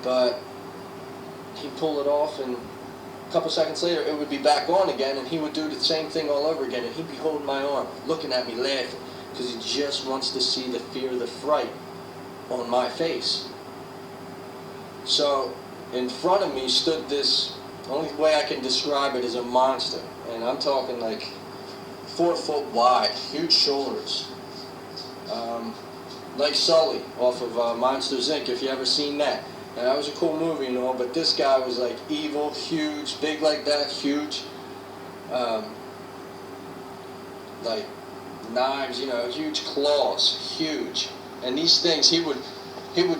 But he'd pull it off, and a couple seconds later it would be back on again, and he would do the same thing all over again, and he'd be holding my arm, looking at me, laughing, because he just wants to see the fear, the fright on my face. So in front of me stood this, only way I can describe it is a monster, and I'm talking like 4 foot wide, huge shoulders, like Sully off of Monsters Inc. if you ever seen that. And that was a cool movie and all, but this guy was like evil, huge, big like that, huge, like knives, you know, huge claws, huge. And these things, he would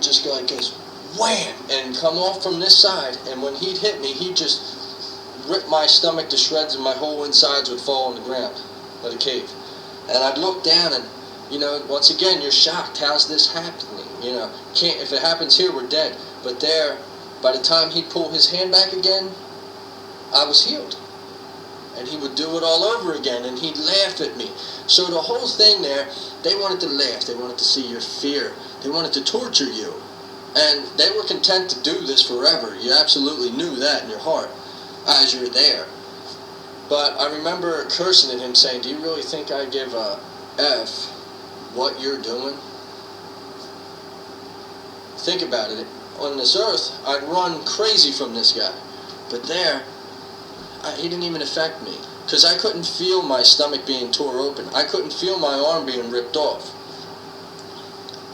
just go like this, wham, and come off from this side, and when he'd hit me, he'd just rip my stomach to shreds, and my whole insides would fall on the ground of the cave. And I'd look down, and you know, once again, you're shocked. How's this happening? You know, if it happens here, we're dead. But there, by the time he'd pull his hand back again, I was healed. And he would do it all over again, and he'd laugh at me. So the whole thing there, they wanted to laugh. They wanted to see your fear. They wanted to torture you. And they were content to do this forever. You absolutely knew that in your heart as you're there. But I remember cursing at him, saying, do you really think I give a F what you're doing? Think about it. On this earth, I'd run crazy from this guy. But there, he didn't even affect me. Because I couldn't feel my stomach being tore open. I couldn't feel my arm being ripped off.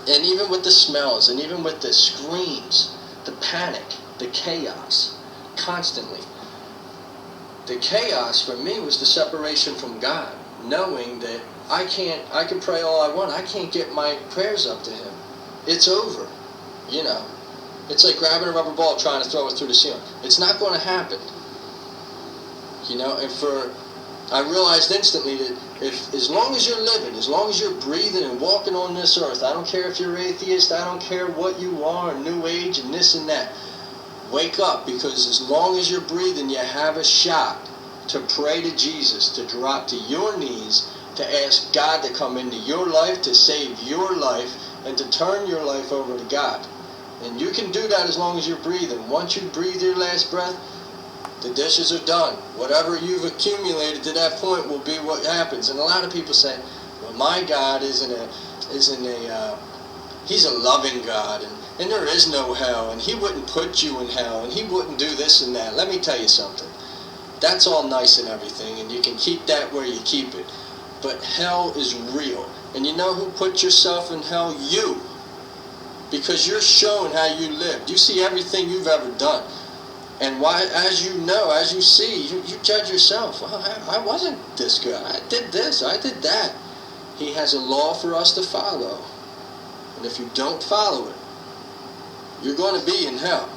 And even with the smells, and even with the screams, the panic, the chaos, constantly. The chaos for me was the separation from God. Knowing that I can pray all I want. I can't get my prayers up to Him. It's over. You know. It's like grabbing a rubber ball trying to throw it through the ceiling. It's not going to happen. You know, and I realized instantly that as long as you're living, as long as you're breathing and walking on this earth, I don't care if you're atheist, I don't care what you are, New Age and this and that, wake up, because as long as you're breathing, you have a shot to pray to Jesus, to drop to your knees, to ask God to come into your life, to save your life, and to turn your life over to God. And you can do that as long as you're breathing. Once you breathe your last breath, the dishes are done. Whatever you've accumulated to that point will be what happens. And a lot of people say, well, my God he's a loving God, and there is no hell, and He wouldn't put you in hell, and He wouldn't do this and that. Let me tell you something. That's all nice and everything, and you can keep that where you keep it. But hell is real. And you know who put yourself in hell? You. Because you're shown how you lived. You see everything you've ever done. And why, as you know, as you see, you judge yourself. Well, I wasn't this good. I did this. I did that. He has a law for us to follow. And if you don't follow it, you're going to be in hell.